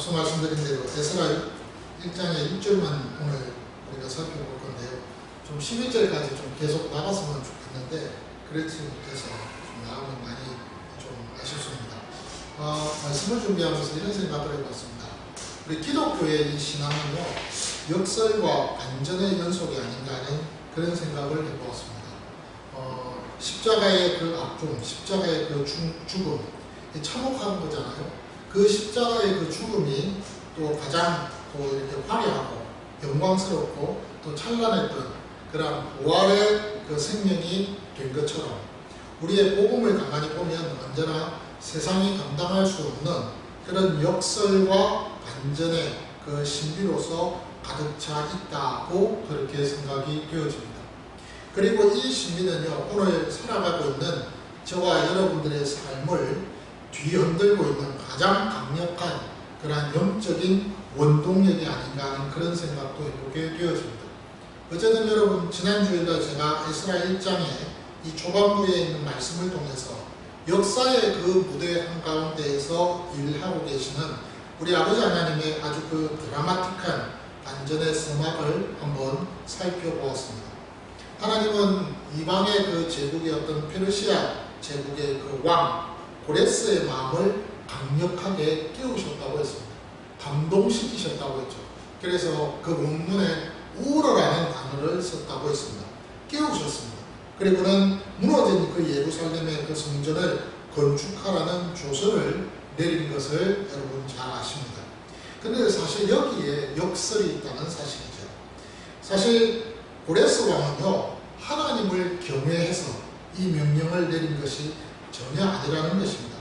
앞서 말씀드린 대로 에스라 1장의 1절만 오늘 우리가 살펴볼 건데요. 좀 11절까지 좀 계속 나갔으면 좋겠는데 그렇지 못해서 좀 나오면 많이 좀 아쉽습니다. 말씀을 준비하면서 이런 생각을 해봤습니다. 우리 기독교의 이 신앙은요, 역설과 반전의 연속이 아닌가 하는 그런 생각을 해보았습니다. 십자가의 그 아픔, 십자가의 그 죽음, 참혹한 거잖아요. 그 십자가의 그 죽음이 또 가장 또 이렇게 화려하고 영광스럽고 또 찬란했던 그런 부활의 그 생명이 된 것처럼 우리의 복음을 가만히 보면 언제나 세상이 감당할 수 없는 그런 역설과 반전의 그 신비로서 가득 차 있다고 그렇게 생각이 되어집니다. 그리고 이 신비는요, 오늘 살아가고 있는 저와 여러분들의 삶을 뒤흔들고 있는 가장 강력한 그러한 영적인 원동력이 아닌가 하는 그런 생각도 해보게 되어집니다. 어쨌든 여러분, 지난주에도 제가 에스라 1장의 이 초반부에 있는 말씀을 통해서 역사의 그 무대 한가운데에서 일하고 계시는 우리 아버지 하나님의 아주 그 드라마틱한 반전의 서막을 한번 살펴보았습니다. 하나님은 이방의 그 제국의 어떤 페르시아 제국의 그 왕 고레스의 마음을 강력하게 깨우셨다고 했습니다. 감동시키셨다고 했죠. 그래서 그 본문에 우러라는 단어를 썼다고 했습니다. 깨우셨습니다. 그리고는 무너진 그 예루살렘의 그 성전을 건축하라는 조서를 내린 것을 여러분 잘 아십니다. 근데 사실 여기에 역설이 있다는 사실이죠. 사실 고레스 왕은요, 하나님을 경외해서 이 명령을 내린 것이 전혀 아니라는 것입니다.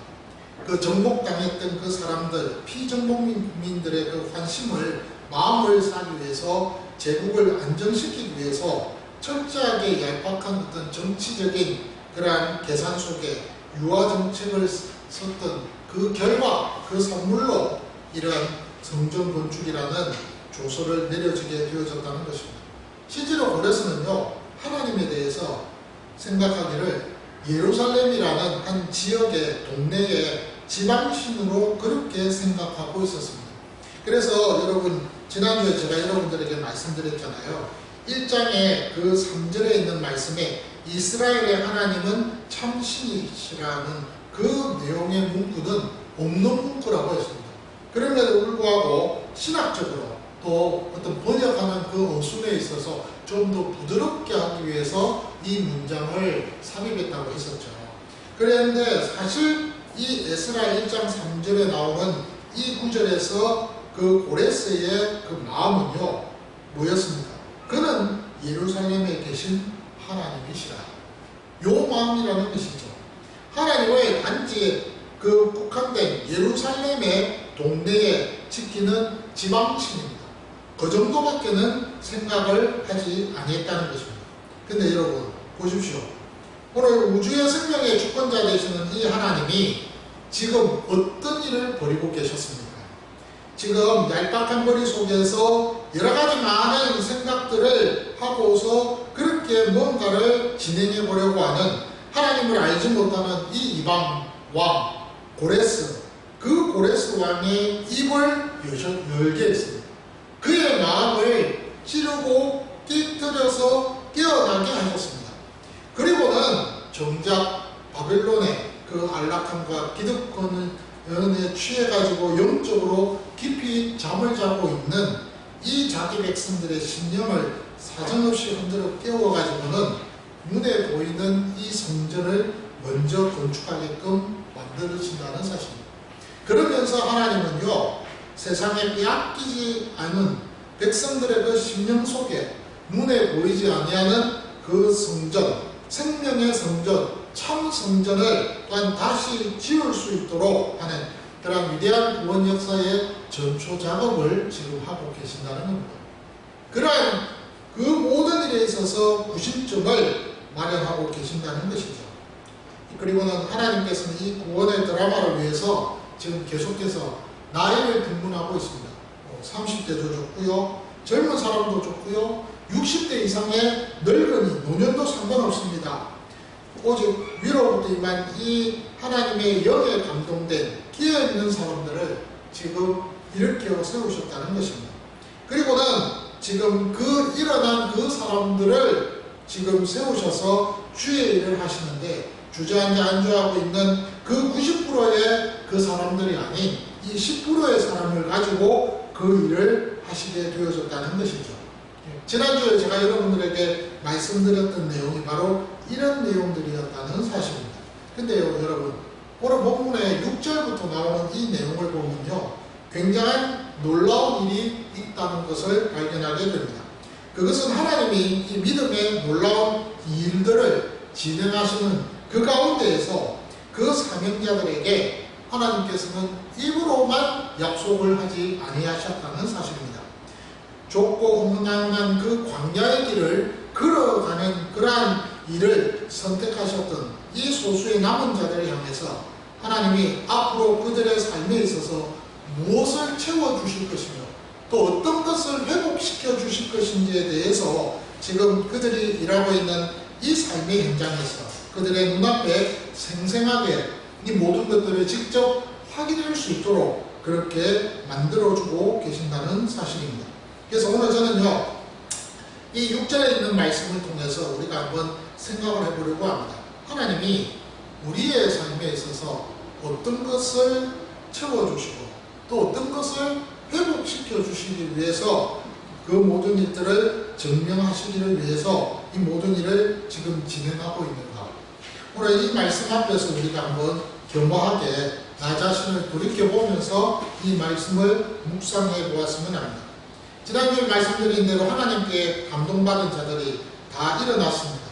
그 정복당했던 그 사람들, 피정복민들의 그 환심을, 마음을 사기 위해서, 제국을 안정시키기 위해서 철저하게 얄팍한 어떤 정치적인 그러한 계산 속에 유화 정책을 썼던 그 결과, 그 산물로 이러한 성전 건축이라는 조서를 내려지게 되어졌다는 것입니다. 실제로 고레스는요, 하나님에 대해서 생각하기를 예루살렘이라는 한 지역의 동네의 지방신으로 그렇게 생각하고 있었습니다. 그래서 여러분, 지난주에 제가 여러분들에게 말씀드렸잖아요. 1장의 그 3절에 있는 말씀에 이스라엘의 하나님은 참신이시라는 그 내용의 문구는 없는 문구라고 했습니다. 그럼에도 불구하고 신학적으로 또 어떤 번역하는 그 어순에 있어서 좀 더 부드럽게 하기 위해서 이 문장을 삽입했다고 했었죠. 그런데 사실 이 에스라 1장 3절에 나오는 이 구절에서 그 고레스의 그 마음은요, 뭐였습니까? 그는 예루살렘에 계신 하나님이시라. 요 마음이라는 것이죠. 하나님의 단지 그 국한된 예루살렘의 동네에 지키는 지방신입니다. 그 정도밖에는 생각을 하지 아니했다는 것입니다. 근데 여러분 보십시오. 오늘 우주의 생명의 주권자 되시는 이 하나님이 지금 어떤 일을 벌이고 계셨습니까? 지금 얄팍한 머리 속에서 여러가지 많은 생각들을 하고서 그렇게 뭔가를 진행해 보려고 하는, 하나님을 알지 못하는 이 이방 왕 고레스, 그 고레스 왕의 입을 열게 했습니다. 그의 마음을 찌르고 깨뜨려서 깨어나게 하셨습니다. 그리고는 정작 바벨론의 그 안락함과 기득권에 취해가지고 영적으로 깊이 잠을 자고 있는 이 자기 백성들의 신념을 사정없이 흔들어 깨워가지고는 눈에 보이는 이 성전을 먼저 건축하게끔 만들어진다는 사실입니다. 그러면서 하나님은요, 세상에 빼앗기지 않은 백성들의 그 심령 속에 눈에 보이지 아니하는 그 성전, 생명의 성전, 참 성전을 또한 다시 지을 수 있도록 하는 그런 위대한 구원 역사의 전초 작업을 지금 하고 계신다는 겁니다. 그러한 그 모든 일에 있어서 구심점을 마련하고 계신다는 것이죠. 그리고는 하나님께서는 이 구원의 드라마를 위해서 지금 계속해서 나이를 분분하고 있습니다. 30대도 좋고요, 젊은 사람도 좋고요, 60대 이상의 늙은이, 노년도 상관없습니다. 오직 위로부터 임한 이 하나님의 영에 감동된 끼어있는 사람들을 지금 일으켜 세우셨다는 것입니다. 그리고는 지금 그 일어난 그 사람들을 지금 세우셔서 주의 일을 하시는데, 주저앉아 안주하고 있는 그 90%의 그 사람들이 아닌 이 10%의 사람을 가지고 그 일을 하시게 되어졌다는 것이죠. 지난주에 제가 여러분들에게 말씀드렸던 내용이 바로 이런 내용들이었다는 사실입니다. 근데요, 여러분, 오늘 본문의 6절부터 나오는 이 내용을 보면요, 굉장한 놀라운 일이 있다는 것을 발견하게 됩니다. 그것은 하나님이 이 믿음의 놀라운 일들을 진행하시는 그 가운데에서 그 사명자들에게 하나님께서는 입으로만 약속을 하지 아니하셨다는 사실입니다. 좁고 험난한 그 광야의 길을 걸어가는 그러한 일을 선택하셨던 이 소수의 남은 자들을 향해서 하나님이 앞으로 그들의 삶에 있어서 무엇을 채워주실 것이며 또 어떤 것을 회복시켜 주실 것인지에 대해서 지금 그들이 일하고 있는 이 삶의 현장에서 그들의 눈앞에 생생하게 이 모든 것들을 직접 확인할 수 있도록 그렇게 만들어주고 계신다는 사실입니다. 그래서 오늘 저는요, 이 6절에 있는 말씀을 통해서 우리가 한번 생각을 해보려고 합니다. 하나님이 우리의 삶에 있어서 어떤 것을 채워주시고 또 어떤 것을 회복시켜 주시기 위해서 그 모든 일들을 증명하시기를 위해서 이 모든 일을 지금 진행하고 있는가. 오늘 이 말씀 앞에서 우리가 한번 겸허하게 나 자신을 돌이켜보면서 이 말씀을 묵상해 보았으면 합니다. 지난주에 말씀드린 대로 하나님께 감동받은 자들이 다 일어났습니다.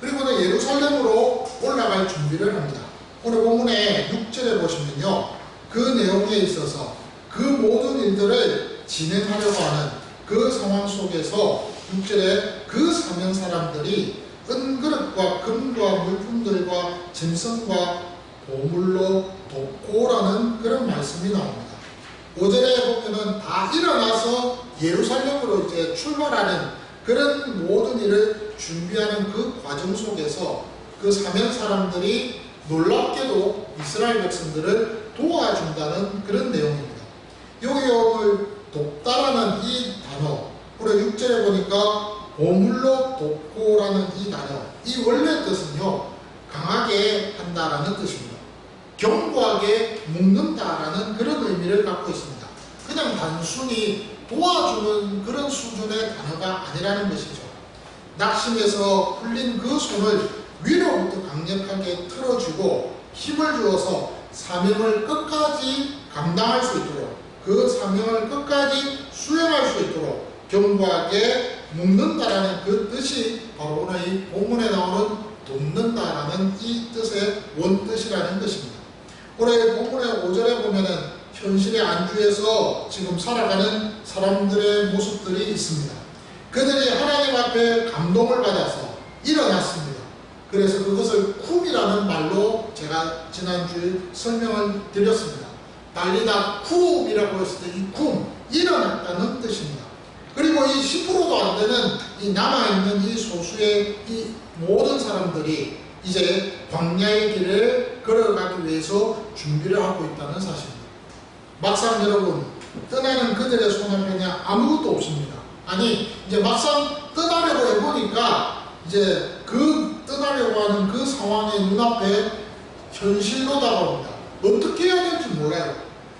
그리고는 예루살렘으로 올라갈 준비를 합니다. 오늘 본문의 6절에 보시면요, 그 내용에 있어서 그 모든 일들을 진행하려고 하는 그 상황 속에서 6절에 그 사명 사람들이 은그릇과 금과 물품들과 짐승과 보물로 돕고라는 그런 말씀이 나옵니다. 5절에 보면은 다 일어나서 예루살렘으로 이제 출발하는 그런 모든 일을 준비하는 그 과정 속에서 그 사명 사람들이 놀랍게도 이스라엘 백성들을 도와준다는 그런 내용입니다. 여기 오늘 돕다라는 이 단어, 오늘 6절에 보니까 보물로 돕고라는 이 단어, 이 원래 뜻은요, 강하게 한다라는 뜻입니다. 견고하게 묶는다라는 그런 의미를 갖고 있습니다. 그냥 단순히 도와주는 그런 수준의 단어가 아니라는 것이죠. 낙심해서 풀린 그 손을 위로부터 강력하게 틀어주고 힘을 주어서 사명을 끝까지 감당할 수 있도록, 그 사명을 끝까지 수행할 수 있도록 견고하게 묶는다라는 그 뜻이 바로 오늘 이 본문에 나오는 돕는다라는 이 뜻의 원뜻이라는 것입니다. 오늘 본문의 5절에 보면은 현실의 안주에서 지금 살아가는 사람들의 모습들이 있습니다. 그들이 하나님 앞에 감동을 받아서 일어났습니다. 그래서 그것을 쿰이라는 말로 제가 지난주에 설명을 드렸습니다. 달리다 쿰이라고 했을 때 이 쿰, 일어났다는 뜻입니다. 그리고 이 10%도 안 되는 이 남아있는 이 소수의 이 모든 사람들이 이제 광야의 길을 걸어가기 위해서 준비를 하고 있다는 사실입니다. 막상 여러분, 떠나는 그들의 손앞에는 아무것도 없습니다. 아니, 이제 막상 떠나려고 해보니까 이제 그 떠나려고 하는 그 상황의 눈앞에 현실로 다가옵니다. 어떻게 해야 될지 몰라요.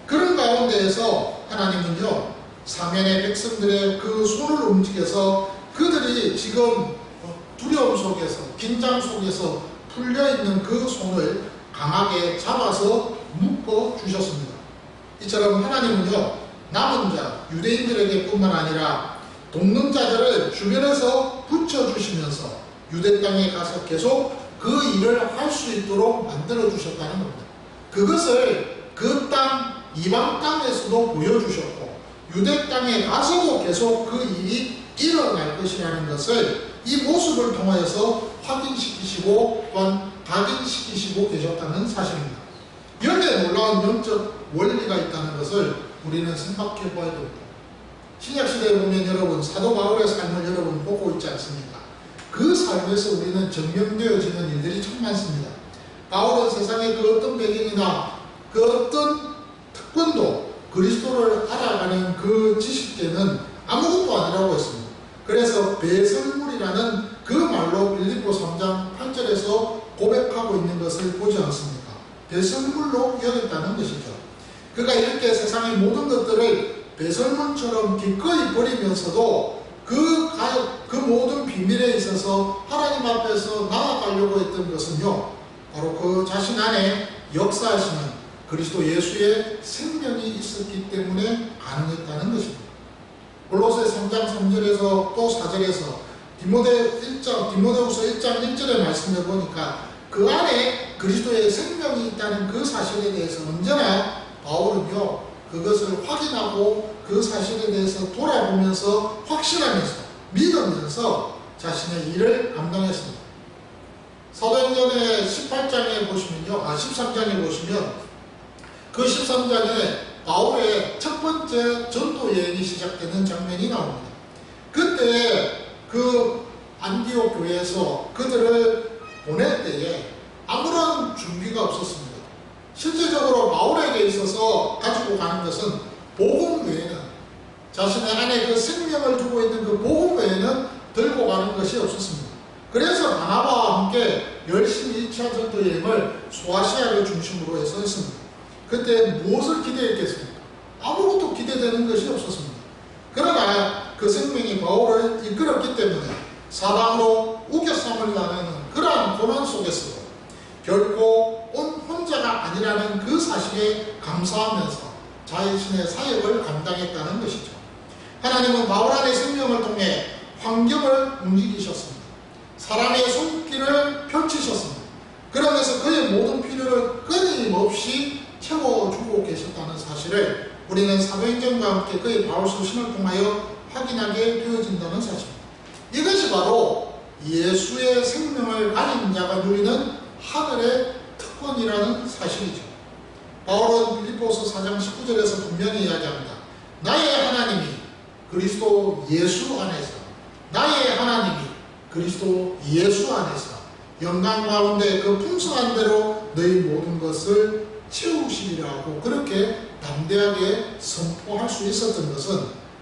그런 가운데에서 하나님은요, 사면의 백성들의 그 손을 움직여서 그들이 지금 두려움 속에서, 긴장 속에서 풀려있는 그 손을 강하게 잡아서 묶어 주셨습니다. 이처럼 하나님은요, 남은 자, 유대인들에게 뿐만 아니라 돕는 자들을 주변에서 붙여주시면서 유대 땅에 가서 계속 그 일을 할 수 있도록 만들어 주셨다는 겁니다. 그것을 그 땅, 이방 땅에서도 보여주셨고 유대 땅에 가서도 계속 그 일이 일어날 것이라는 것을 이 모습을 통해서 확인시키시고 또한 각인시키시고 계셨다는 사실입니다. 여기에 놀라운 영적 원리가 있다는 것을 우리는 생각해 봐야 됩니다. 신약시대에 보면 여러분 사도 바울의 삶을 여러분 보고 있지 않습니까? 그 삶에서 우리는 증명되어지는 일들이 참 많습니다. 바울은 세상의 그 어떤 배경이나 그 어떤 특권도 그리스도를 알아가는 그 지식계는 아무것도 아니라고 했습니다. 그래서 배설물이라는 그 말로 빌립보 3장 8절에서 고백하고 있는 것을 보지 않습니까? 배설물로 여겼다는 것이죠. 그가 이렇게 세상의 모든 것들을 배설물처럼 기꺼이 버리면서도 그 모든 비밀에 있어서 하나님 앞에서 나아가려고 했던 것은요, 바로 그 자신 안에 역사하시는 그리스도 예수의 생명이 있었기 때문에 가능했다는 것입니다. 골로새 3장 3절에서 또 4절에서 디모데후서 1장 1절의 말씀을 보니까 그 안에 그리스도의 생명이 있다는 그 사실에 대해서 언제나 바울은요, 그것을 확인하고 그 사실에 대해서 돌아보면서 확신하면서 믿으면서 자신의 일을 감당했습니다. 사도행전의 13장에 보시면 그 13장에 바울의 첫 번째 전도 여행이 시작되는 장면이 나옵니다. 그때 그 안디옥 교회에서 그들을 보낼 때에 아무런 준비가 없었습니다. 실제적으로 바울에게 있어서 가지고 가는 것은 복음 외에는, 자신의 안에 그 생명을 두고 있는 그 복음 외에는 들고 가는 것이 없었습니다. 그래서 바나바와 함께 열심히 2차 전도 여행을 소아시아를 중심으로 해서 했습니다. 그때 무엇을 기대했겠습니까? 아무것도 기대되는 것이 없었습니다. 그러나 그 생명이 바울을 이끌었기 때문에 사방으로 우겨쌈을 나누는 그러한 고난 속에서도 결코 혼자가 아니라는 그 사실에 감사하면서 자신의 사역을 감당했다는 것이죠. 하나님은 바울 안의 생명을 통해 환경을 움직이셨습니다. 사람의 손길을 펼치셨습니다. 그러면서 그의 모든 필요를 끊임없이 채워주고 계셨다는 사실을 우리는 사도행전과 함께 그의 바울 서신을 통하여 확인하게 되어진다는 사실입니다. 이것이 바로 예수의 생명을 가진 자가 누리는 하늘의 특권이라는 사실이죠. 바울은 빌립보서 4장 19절에서 분명히 이야기합니다. 나의 하나님이 그리스도 예수 안에서, 나의 하나님이 그리스도 예수 안에서 영광 가운데 그 풍성한 대로 너희 모든 것을 채우시리라고 그렇게 담대하게 선포할 수 있었던 것은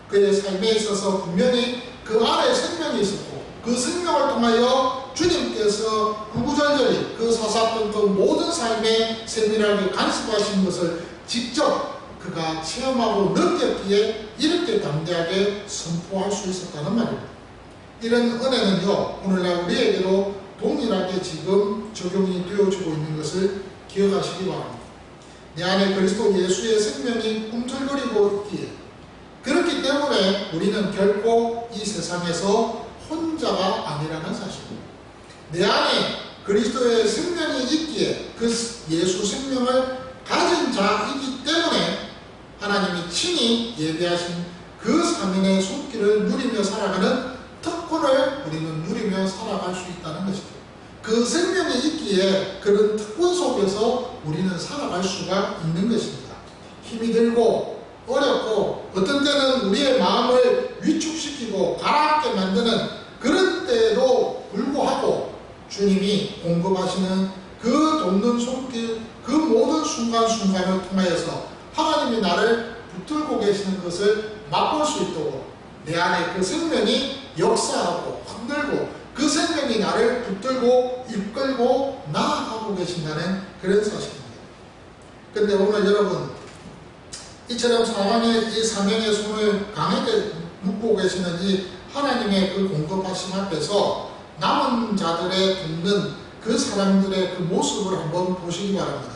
그의 삶에 있어서 분명히 그 안에 생명이 있었고, 그 생명을 통하여 주님께서 구구절절히 그 사사건 그 모든 삶에 세밀하게 간섭하신 것을 직접 그가 체험하고 느꼈기에 이렇게 담대하게 선포할 수 있었다는 말입니다. 이런 은혜는요, 오늘날 우리에게도 동일하게 지금 적용이 되어지고 있는 것을 기억하시기 바랍니다. 내 안에 그리스도 예수의 생명이 꿈틀거리고 있기에, 그렇기 때문에 우리는 결코 이 세상에서 혼자가 아니라는 사실입니다. 내 안에 그리스도의 생명이 있기에 그 예수 생명을 가진 자이기 때문에 하나님이 친히 예배하신 그 삼인의 손길을 누리며 살아가는 특권을 우리는 누리며 살아갈 수 있다는 것입니다. 그 생명이 있기에 그런 특권 속에서 우리는 살아갈 수가 있는 것입니다. 힘이 들고 어렵고 어떤 때는 우리의 마음을 위축시키고 가라앉게 만드는 그런 때에도 불구하고 주님이 공급하시는 그 돕는 손길, 그 모든 순간순간을 통하여서 하나님이 나를 붙들고 계시는 것을 맛볼 수 있도록 내 안에 그 생명이 역사하고 흔들고 그 생명이 나를 붙들고 이끌고 나아가고 계신다는 그런 사실입니다. 근데 오늘 여러분, 이처럼 이 사명의 손을 강하게 묶고 계시는 이 하나님의 그 공급하심 앞에서 남은 자들의 돕는 그 사람들의 그 모습을 한번 보시기 바랍니다.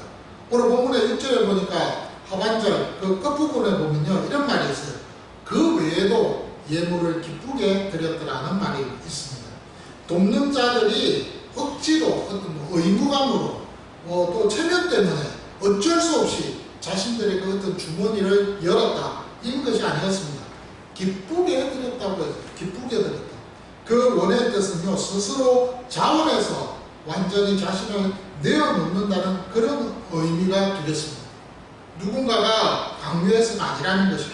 오늘 본문의 6절에 보니까 하반절 그 끝부분에 보면요, 이런 말이 있어요. 그 외에도 예물을 기쁘게 드렸더라는 말이 있습니다. 돕는 자들이 억지로 의무감으로 또 체면 때문에 어쩔 수 없이 자신들의 그 어떤 주머니를 열었다, 이런 것이 아니었습니다. 기쁘게 드렸다고 해서 기쁘게 드렸다. 그 원의 뜻은요, 스스로 자원해서 완전히 자신을 내어놓는다는 그런 의미가 되겠습니다. 누군가가 강요해서는 아니라는 것이죠.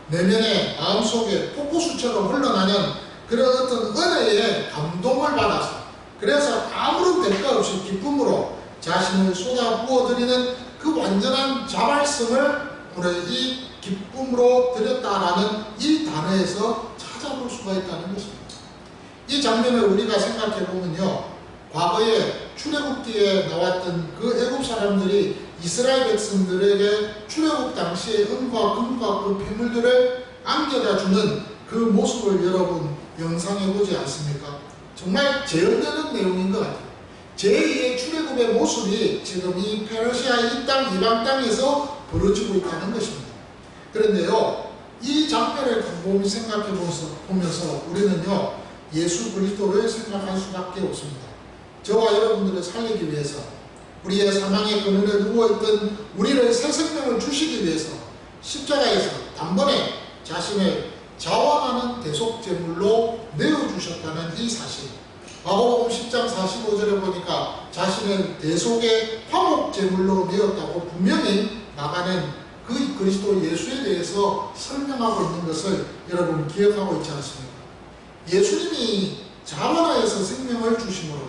내면에 마음속에 폭포수처럼 흘러나는 그런 어떤 은혜의 감동을 받아서, 그래서 아무런 대가 없이 기쁨으로 자신을 쏟아 부어드리는 그 완전한 자발성을 오늘 이 기쁨으로 드렸다라는 이 단어에서 찾아볼 수가 있다는 것입니다. 이 장면을 우리가 생각해 보면요, 과거에 출애굽기에 나왔던 그 애굽 사람들이 이스라엘 백성들에게 출애굽 당시에 은과 금과 그 폐물들을 안겨다 주는 그 모습을 여러분 영상해 보지 않습니까? 정말 재현되는 내용인 것 같아요. 제2의 출애굽의 모습이 지금 이 페르시아의 이 땅, 이방 땅에서 벌어지고 있다는 것입니다. 그런데요, 이 장면을 곰곰이 생각해 보면서 우리는요, 예수 그리스도를 생각할 수밖에 없습니다. 저와 여러분들을 살리기 위해서, 우리의 사망의 근원에 누워있던 우리를 새 생명을 주시기 위해서 십자가에서 단번에 자신을 자원하는 대속제물로 내어주셨다는 이 사실, 마가복음 10장 45절에 보니까 자신을 대속의 화목제물로 내었다고 분명히 나가는 그 그리스도 예수에 대해서 설명하고 있는 것을 여러분 기억하고 있지 않습니까? 예수님이 자원하여서 생명을 주심으로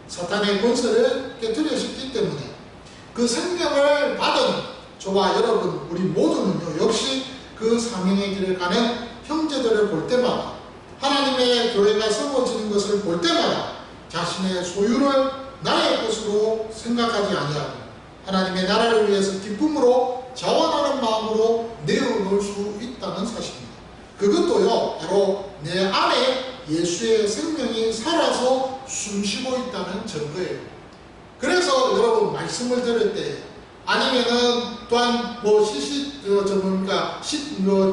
사탄의 권세를 깨뜨리셨기 때문에 그 생명을 받은 저와 여러분 우리 모두는요, 역시 그 사명의 길을 가는 형제들을 볼 때마다, 하나님의 교회가 세워지는 것을 볼 때마다 자신의 소유를 나의 것으로 생각하지 아니하고 하나님의 나라를 위해서 기쁨으로 자원하는 마음으로 내어놓을 수 있다는 사실입니다. 그것도요, 바로 내 안에 예수의 생명이 살아서 숨쉬고 있다는 증거예요. 그래서 여러분 말씀을 들을 때, 아니면은 또한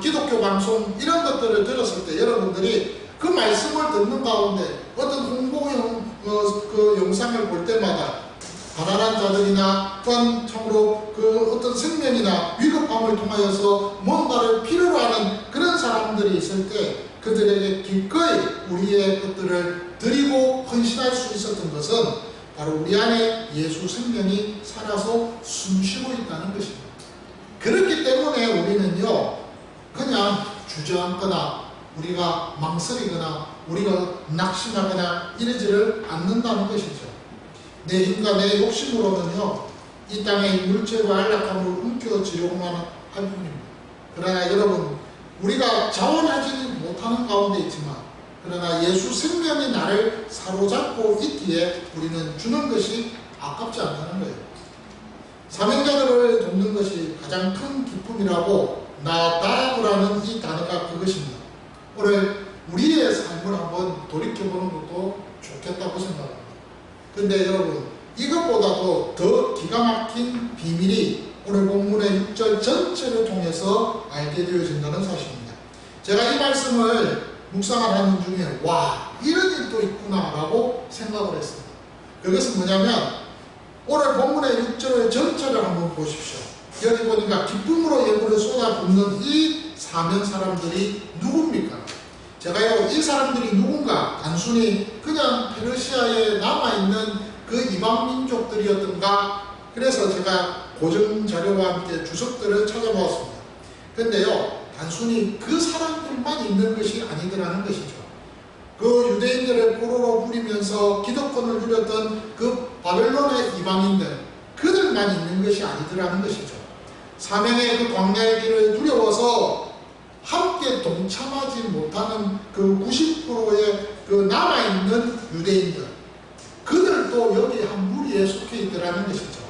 기독교 방송 이런 것들을 들었을 때 여러분들이 그 말씀을 듣는 가운데 어떤 홍보용 그 영상을 볼 때마다 가난한 자들이나 또한 참으로 그 어떤 생명이나 위급함을 통하여서 뭔가를 필요로 하는 그런 사람들이 있을 때 그들에게 기꺼이 우리의 것들을 드리고 헌신할 수 있었던 것은 바로 우리 안에 예수 생명이 살아서 숨쉬고 있다는 것입니다. 그렇기 때문에 우리는요, 그냥 주저앉거나 우리가 망설이거나 우리가 낙심하거나 이러지를 않는다는 것이죠. 내 힘과 내 욕심으로는요, 이 땅의 물질과 안락함을 움켜쥐려고만 할 뿐입니다. 그러나 여러분, 우리가 자원하지 못하는 가운데 있지만, 그러나 예수 생명이 나를 사로잡고 있기에 우리는 주는 것이 아깝지 않다는 거예요. 사명자들을 돕는 것이 가장 큰 기쁨이라고 나다라는 이 단어가 그것입니다. 오늘 우리의 삶을 한번 돌이켜보는 것도 좋겠다고 생각합니다. 근데 여러분, 이것보다도 더 기가 막힌 비밀이 오늘 본문의 6절 전체를 통해서 알게 되어진다는 사실입니다. 제가 이 말씀을 묵상을 하는 중에 와, 이런 일도 있구나 라고 생각을 했습니다. 그것은 뭐냐면 오늘 본문의 6절 전체를 한번 보십시오. 여기 보니까 기쁨으로 예물을 쏟아붓는 이 사명 사람들이 누굽니까? 제가요, 이 사람들이 누군가 단순히 그냥 페르시아에 남아있는 그 이방 민족들이었던가, 그래서 제가 고정 자료와 함께 주석들을 찾아보았습니다. 근데요, 단순히 그 사람들만 있는 것이 아니더라는 것이죠. 그 유대인들을 포로로 부리면서 기득권을 누렸던 그 바벨론의 이방인들, 그들만 있는 것이 아니더라는 것이죠. 사명의 그 광야의 길을 두려워서 함께 동참하지 못하는 그 90%의 그 남아있는 유대인들, 그들도 여기 한 무리에 속해 있더라는 것이죠.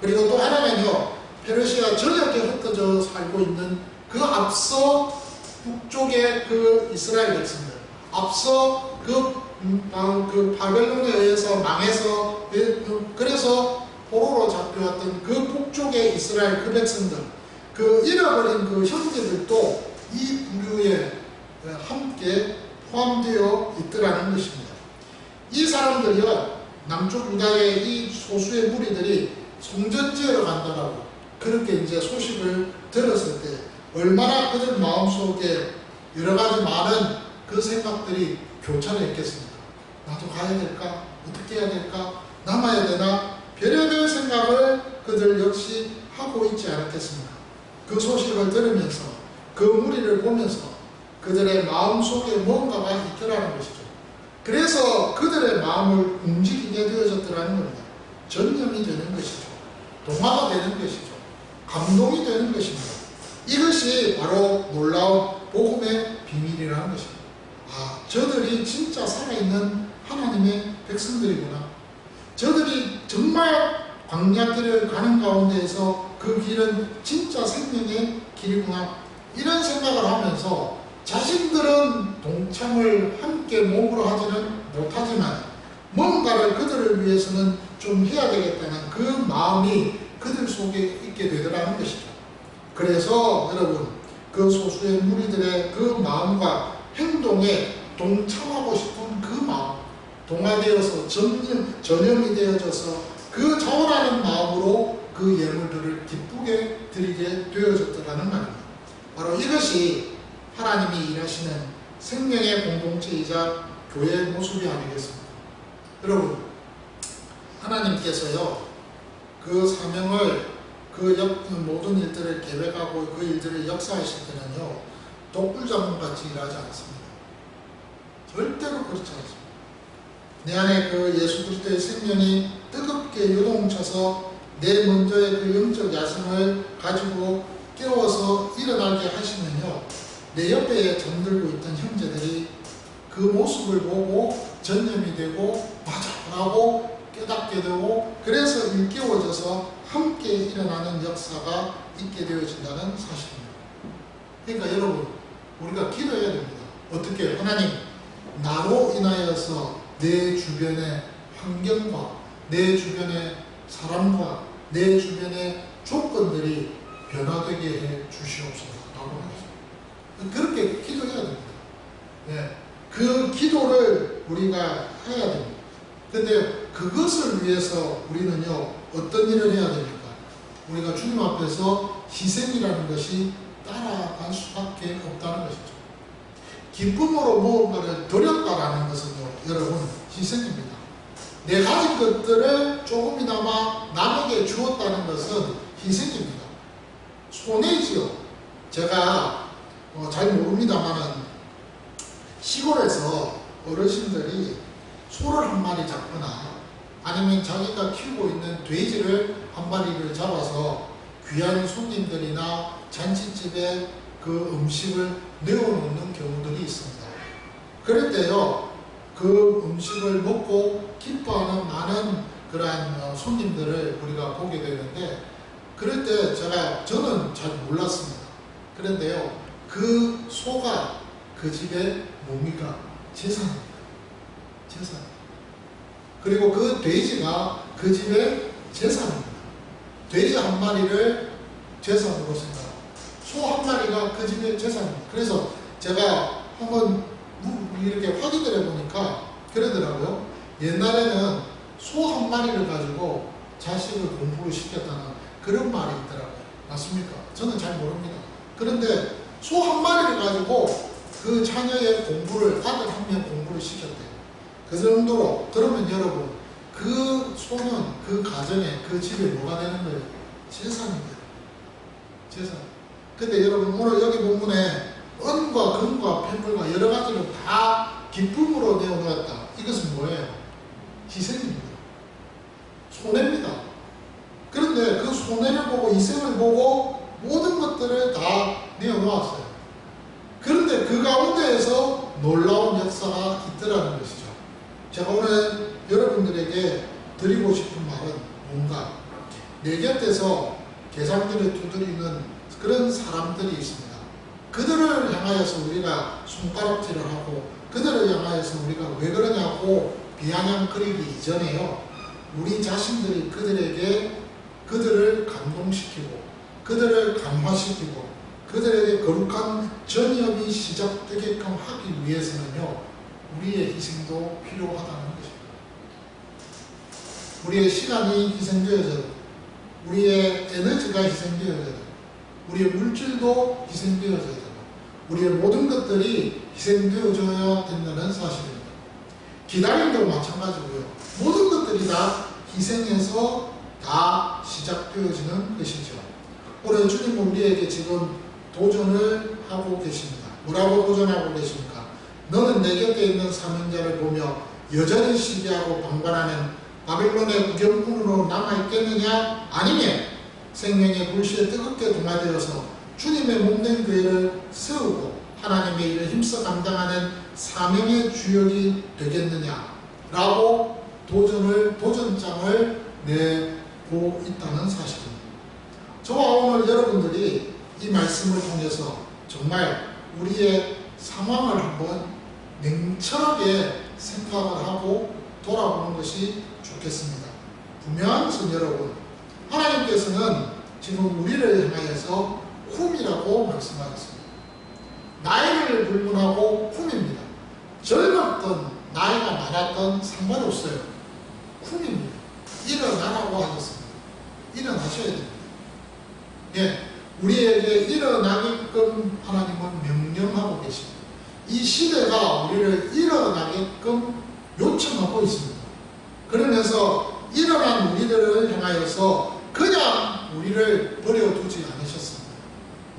그리고 또 하나는요, 페르시아 전역에 흩어져 살고 있는 그 앞서 북쪽의 그 이스라엘 백성들, 앞서 그 바벨론에 의해서 망해서 그래서 포로로 잡혀왔던 그 북쪽의 이스라엘 그 백성들, 그 잃어버린 그 형제들도 이 부류에 함께 포함되어 있더라는 것입니다. 이 사람들이요, 남쪽 유다의 이 소수의 무리들이 성전지으러 간다라고 그렇게 이제 소식을 들었을 때 얼마나 그들 마음속에 여러 가지 많은 그 생각들이 교차했겠습니까? 나도 가야 될까? 어떻게 해야 될까? 남아야 되나? 별의별 생각을 그들 역시 하고 있지 않았겠습니까? 그 소식을 들으면서 그 무리를 보면서 그들의 마음속에 뭔가가 있더라는 것이죠. 그래서 그들의 마음을 움직이게 되어졌더라는 겁니다. 전념이 되는 것이죠. 동화가 되는 것이죠. 감동이 되는 것입니다. 이것이 바로 놀라운 복음의 비밀이라는 것입니다. 아, 저들이 진짜 살아있는 하나님의 백성들이구나. 저들이 정말 광야길을 가는 가운데에서 그 길은 진짜 생명의 길이구나. 이런 생각을 하면서 자신들은 동참을 함께 몸으로 하지는 못하지만 뭔가를 그들을 위해서는 좀 해야 되겠다는 그 마음이 그들 속에 있게 되더라는 것이죠. 그래서 여러분, 그 소수의 무리들의 그 마음과 행동에 동참하고 싶은 그 마음, 동화되어서 전염이 되어져서 그 자원하는 마음으로 그 예물들을 기쁘게 드리게 되어졌다는 말입니다. 바로 이것이 하나님이 일하시는 생명의 공동체이자 교회의 모습이 아니겠습니까? 여러분, 하나님께서요, 그 사명을, 모든 일들을 계획하고 그 일들을 역사하실 때는요, 독불장군같이 일하지 않습니다. 절대로 그렇지 않습니다. 내 안에 그 예수 그리스도의 생명이 뜨겁게 요동쳐서 내 먼저의 그 영적 야성을 가지고 깨워서 일어나게 하시면요, 내 옆에 잠들고 있던 형제들이 그 모습을 보고 전념이 되고 맞아라고 깨닫게 되고, 그래서 일깨워져서 함께 일어나는 역사가 있게 되어진다는 사실입니다. 그러니까 여러분, 우리가 기도해야 됩니다. 어떻게? 하나님, 나로 인하여서 내 주변의 환경과 내 주변의 사람과 내 주변의 조건들이 변화되게 해 주시옵소서 라고 하셨습니다. 그렇게 기도해야 됩니다. 네. 그 기도를 우리가 해야 됩니다. 근데 그것을 위해서 우리는요, 어떤 일을 해야 됩니까? 우리가 주님 앞에서 희생이라는 것이 따라갈 수밖에 없다는 것이죠. 기쁨으로 무언가를 드렸다라는 것은요, 여러분, 희생입니다. 내 가진 것들을 조금이나마 남에게 주었다는 것은 희생입니다. 손해지요. 제가 잘 모릅니다만은 시골에서 어르신들이 소를 한 마리 잡거나 아니면 자기가 키우고 있는 돼지를 한 마리를 잡아서 귀한 손님들이나 잔치집에 그 음식을 내어놓는 경우들이 있습니다. 그럴 때요, 그 음식을 먹고 기뻐하는 많은 그러한 손님들을 우리가 보게 되는데, 그럴 때 저는 잘 몰랐습니다. 그런데요, 그 소가 그 집의 뭡니까? 재산입니다. 재산. 그리고 그 돼지가 그 집의 재산입니다. 돼지 한 마리를 재산으로 생각합니다. 소 한 마리가 그 집의 재산입니다. 그래서 제가 한번 이렇게 확인을 해보니까 그러더라고요. 옛날에는 소 한 마리를 가지고 자식을 공부를 시켰다는 그런 말이 있더라고요. 맞습니까? 저는 잘 모릅니다. 그런데 소 한 마리를 가지고 그 자녀의 공부를, 아들 한 명 공부를 시켰대요. 그 정도로. 그러면 여러분, 그 소는 그 가정에, 그 집에 뭐가 되는 거예요? 재산입니다. 재산. 근데 여러분, 오늘 여기 본문에 은과 금과 폐물과 여러 가지를 다 기쁨으로 내어놓았다. 이것은 뭐예요? 희생입니다. 손해입니다. 그런데 그 손해를 보고 희생을 보고 모든 것들을 다 내어놓았어요. 그런데 그 가운데에서 놀라운 역사가 있더라는 것이죠. 제가 오늘 여러분들에게 드리고 싶은 말은 뭔가, 내 곁에서 계산기를 두드리는 그런 사람들이 있습니다. 그들을 향하여서 우리가 손가락질을 하고 그들을 향하여서 우리가 왜 그러냐고 비아냥거리기 이전에요, 우리 자신들이 그들을 감동시키고 그들을 감화시키고 그들에게 거룩한 전염이 시작되게끔 하기 위해서는요, 우리의 희생도 필요하다는 것입니다. 우리의 시간이 희생되어져야 되고, 우리의 에너지가 희생되어져야 되고, 우리의 물질도 희생되어져야 되고, 우리의 모든 것들이 희생되어져야 된다는 사실입니다. 기다림도 마찬가지고요. 모든 것들이 다 희생해서 다 시작되어지는 것이죠. 오늘 주님은 우리에게 지금 도전을 하고 계십니다. 뭐라고 도전하고 계십니까? 너는 내 곁에 있는 사명자를 보며 여전히 시기하고 방관하는 바빌론의 구경꾼으로 남아있겠느냐? 아니면 생명의 불씨에 뜨겁게 동화되어서 주님의 몸된 교회를 세우고 하나님의 일을 힘써 감당하는 사명의 주역이 되겠느냐라고 도전장을 내고 있다는 사실입니다. 저와 오늘 여러분들이 이 말씀을 통해서 정말 우리의 상황을 한번 냉철하게 생각을 하고 돌아보는 것이 좋겠습니다. 분명한 것은 여러분, 하나님께서는 지금 우리를 향하여서 쿰이라고 말씀하셨습니다. 나이를 불문하고 쿰입니다. 젊었던 나이가 많았던 상관없어요. 쿰입니다. 일어나라고 하셨습니다. 일어나셔야 됩니다. 예, 우리에게 일어나게끔 하나님은 명령하고 계십니다. 이 시대가 우리를 일어나게끔 요청하고 있습니다. 그러면서 일어난 우리들을 향하여서 그냥 우리를 버려두지 않으셨습니다.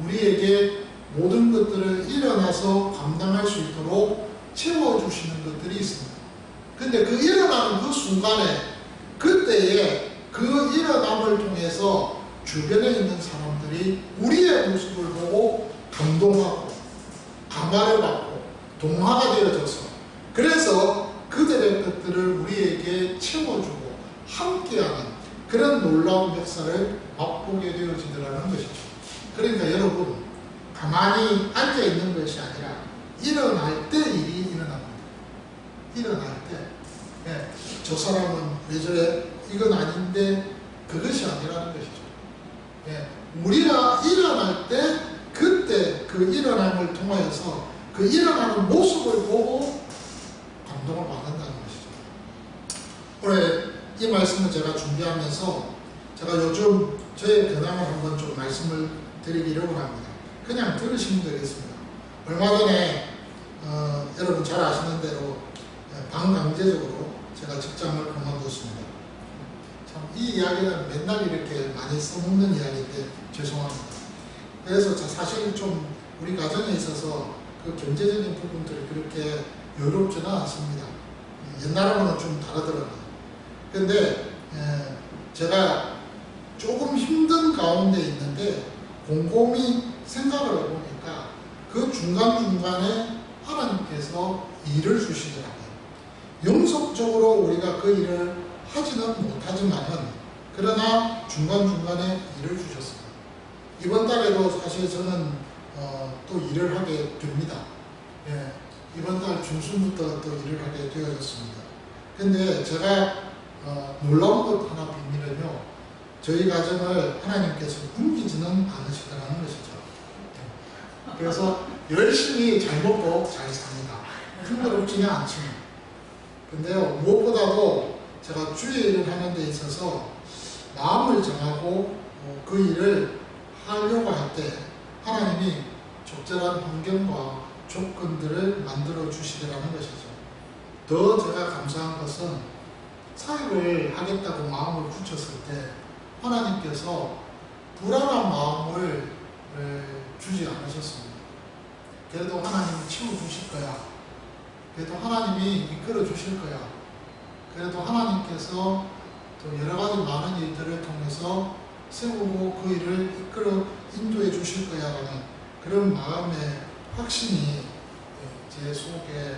우리에게 모든 것들을 일어나서 감당할 수 있도록 채워주시는 것들이 있습니다. 근데 그 일어나는 그 순간에, 그때에 그 일어남을 통해서 주변에 있는 사람들이 우리의 모습을 보고 감동하고 감화를 받고 동화가 되어져서, 그래서 그들의 것들을 우리에게 채워주고 함께하는 그런 놀라운 역사를 맛보게 되어지더라는 것이죠. 그러니까 여러분, 가만히 앉아있는 것이 아니라 일어날 때 일이 일어납니다. 일어날 때. 예, 저 사람은 왜 저래? 이건 아닌데, 그것이 아니라는 것이죠. 예, 우리가 일어날 때 그때 그 일어남을 통하여서 그 일어나는 모습을 보고 감동을 받는다는 것이죠. 오늘 이 말씀을 제가 준비하면서 제가 요즘 저의 근황을 한번 좀 말씀을 드리려고 합니다. 그냥 들으시면 되겠습니다. 얼마 전에 여러분 잘 아시는 대로 반강제적으로 제가 직장을 그만뒀습니다. 참 이 이야기는 맨날 이렇게 많이 써먹는 이야기인데 죄송합니다. 그래서 사실 좀 우리 가정에 있어서 그 경제적인 부분들이 그렇게 여롭지는 않습니다. 옛날하고는 좀 다르더라고요. 근데 제가 조금 힘든 가운데 있는데 곰곰이 생각을 해보니까 그 중간중간에 하나님께서 일을 주시더라고요. 영속적으로 우리가 그 일을 하지는 못하지만은 그러나 중간중간에 일을 주셨습니다. 이번 달에도 사실 저는 또 일을 하게 됩니다. 예, 이번 달 중순부터 또 일을 하게 되어졌습니다. 근데 제가 놀라운 것 하나 비밀은요, 저희 가정을 하나님께서 굶기지는 않으시더라는 것이죠. 그래서 열심히 잘 먹고 잘 삽니다. 힘들었지는 않지만. 근데요, 무엇보다도 제가 주의 일을 하는 데 있어서 마음을 정하고 그 일을 하려고 할 때 하나님이 적절한 환경과 조건들을 만들어 주시더라는 것이죠. 더 제가 감사한 것은 사역을 하겠다고 마음을 굳혔을 때 하나님께서 불안한 마음을 주지 않으셨습니다. 그래도 하나님이 치워주실 거야. 그래도 하나님이 이끌어 주실 거야. 그래도 하나님께서 또 여러 가지 많은 일들을 통해서 세우고 그 일을 이끌어 인도해 주실 거야 라는 그런 마음의 확신이 제 속에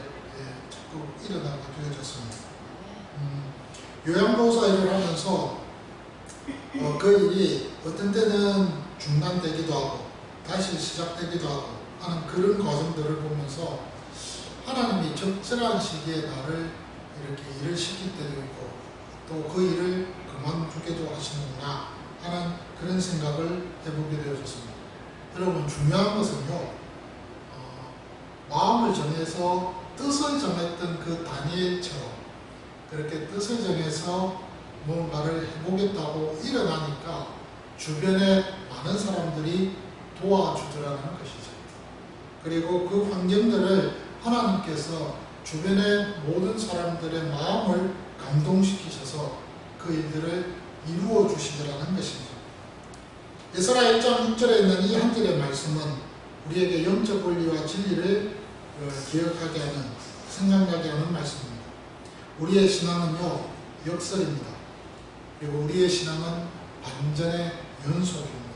자꾸 일어나게 되어졌습니다. 요양보호사 일을 하면서 그 일이 어떤 때는 중단되기도 하고 다시 시작되기도 하고 하는 그런 과정들을 보면서 하나님이 적절한 시기에 나를 이렇게 일을 시킬 때도 있고 또 그 일을 그만두게도 하시는구나 하는 그런 생각을 해보게 되어졌습니다. 여러분, 중요한 것은요, 마음을 정해서 뜻을 정했던 그 다니엘처럼 그렇게 뜻을 정해서 뭔가를 해보겠다고 일어나니까 주변에 많은 사람들이 도와주더라는 것이죠. 그리고 그 환경들을 하나님께서 주변의 모든 사람들의 마음을 감동시키셔서 그 일들을 이루어 주시더라는 것입니다. 에스라 1장 6절에 있는 이 한 절의 말씀은 우리에게 영적 원리와 진리를 기억하게 하는, 생각나게 하는 말씀입니다. 우리의 신앙은요, 역설입니다. 그리고 우리의 신앙은 반전의 연속입니다.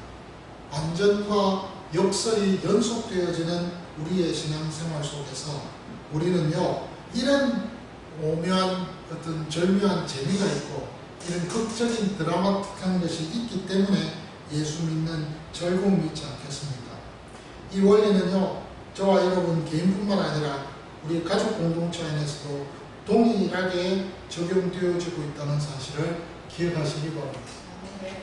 반전과 역설이 연속되어지는 우리의 신앙생활 속에서 우리는요, 이런 오묘한 어떤 절묘한 재미가 있고 이런 극적인 드라마틱한 것이 있기 때문에 예수 믿는 즐거움이 있지 않겠습니까? 이 원리는요, 저와 여러분 개인뿐만 아니라 우리 가족 공동체 안에서도 동일하게 적용되어지고 있다는 사실을 기억하시기 바랍니다.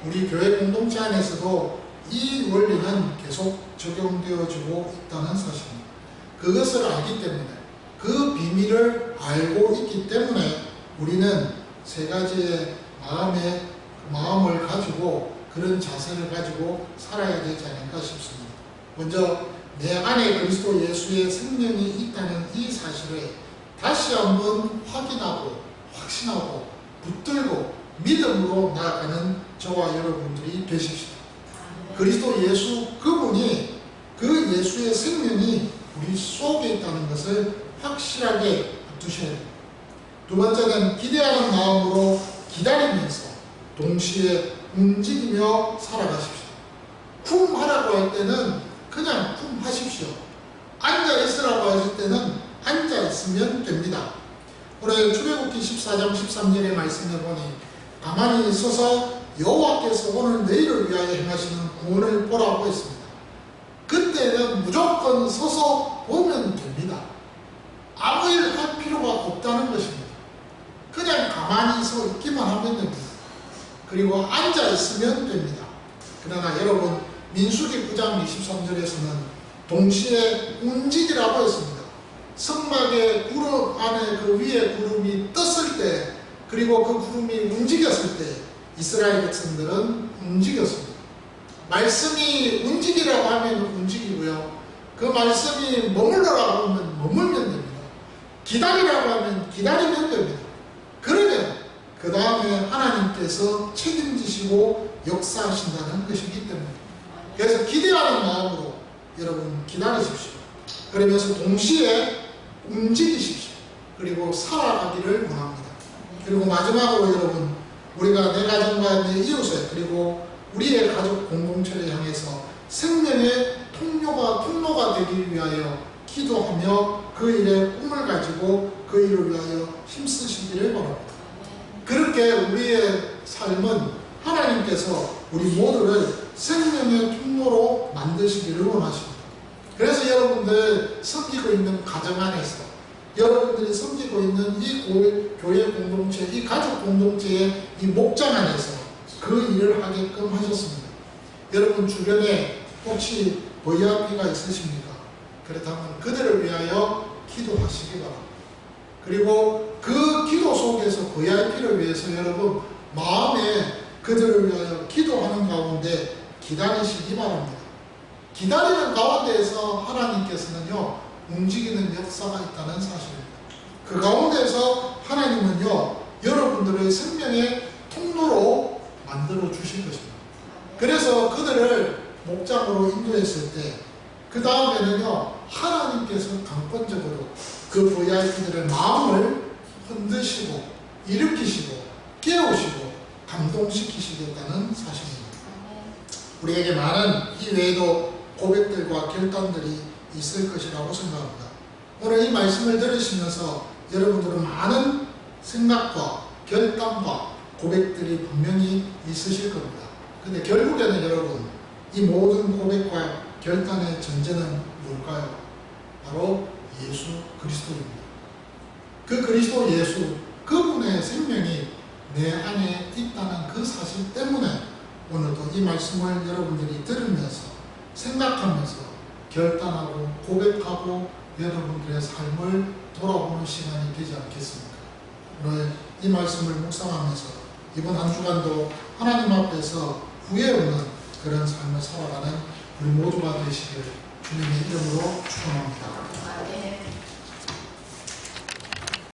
우리 교회 공동체 안에서도 이 원리는 계속 적용되어지고 있다는 사실입니다. 그것을 알기 때문에, 그 비밀을 알고 있기 때문에 우리는 세 가지의 마음을 가지고 그런 자세를 가지고 살아야 되지 않을까 싶습니다. 먼저 내 안에 그리스도 예수의 생명이 있다는 이 사실을 다시 한번 확인하고 확신하고 붙들고 믿음으로 나아가는 저와 여러분들이 되십시오. 그리스도 예수 그분이, 그 예수의 생명이 우리 속에 있다는 것을 확실하게 두셔야 됩니다. 두 번째는 기대하는 마음으로 기다리면서 동시에 움직이며 살아가십시오. 쿵 하라고 할 때는 그냥 쿵 하십시오. 앉아 있으라고 하실 때는 앉아 있으면 됩니다. 오늘 출애굽기 14장 13절의 말씀을 보니 가만히 서서 여호와께서 오늘 너희를 위하여 행하시는 구원을 보라고 했습니다. 그때는 무조건 서서 보면 됩니다. 아무 일 할 필요가 없다는 것입니다. 그냥 가만히 서 있기만 하면 됩니다. 그리고 앉아 있으면 됩니다. 그러나 여러분, 민수기 9장 23절에서는 동시에 움직이라고 했습니다. 성막의 구름 안에 그 위에 구름이 떴을 때, 그리고 그 구름이 움직였을 때 이스라엘 백성들은 움직였습니다. 말씀이 움직이라고 하면 움직이고요, 그 말씀이 머물러라고 하면 머물면 됩니다. 기다리라고 하면 기다리면 됩니다. 그러면 그 다음에 하나님께서 책임지시고 역사하신다는 것이기 때문에, 그래서 기대하는 마음으로 여러분 기다리십시오. 그러면서 동시에 움직이십시오. 그리고 살아가기를 원합니다. 그리고 마지막으로 여러분, 우리가 내 가정과 내 이웃에, 그리고 우리의 가족 공동체를 향해서 생명의 통로가 되기 위하여 기도하며 그 일에 꿈을 가지고 그 일을 위하여 힘쓰시기를 바랍니다. 그렇게 우리의 삶은 하나님께서 우리 모두를 생명의 통로로 만드시기를 원하십니다. 그래서 여러분들 섬기고 있는 가정 안에서, 여러분들이 섬기고 있는 이 교회 공동체, 이 가족 공동체의 이 목장 안에서 그 일을 하게끔 하셨습니다. 여러분 주변에 혹시 VIP가 있으십니까? 그렇다면 그들을 위하여 기도하시기 바랍니다. 그리고 그 기도 속에서 VIP를 위해서 여러분 마음에 그들을 위하여 기도하는 가운데 기다리시기 바랍니다. 기다리는 가운데에서 하나님께서는요, 움직이는 역사가 있다는 사실입니다. 그 가운데에서 하나님은요, 여러분들의 생명의 통로로 만들어 주실 것입니다. 그래서 그들을 목장으로 인도했을 때, 그 다음에는요, 하나님께서 강권적으로 그 VIP들의 마음을 흔드시고 일으키시고 깨우시고 감동시키시겠다는 사실입니다. 우리에게 많은 이 외에도 고백들과 결단들이 있을 것이라고 생각합니다. 오늘 이 말씀을 들으시면서 여러분들은 많은 생각과 결단과 고백들이 분명히 있으실 겁니다. 근데 결국에는 여러분, 이 모든 고백과 결단의 전제는 뭘까요? 바로 예수 그리스도입니다. 그 그리스도 예수, 그분의 생명이 내 안에 있다는 그 사실 때문에 오늘도 이 말씀을 여러분들이 들으면서 생각하면서 결단하고 고백하고 여러분들의 삶을 돌아보는 시간이 되지 않겠습니까? 오늘 이 말씀을 묵상하면서 이번 한 주간도 하나님 앞에서 후회 없는 그런 삶을 살아가는 우리 모두가 되시길 주님의 이름으로 축원합니다.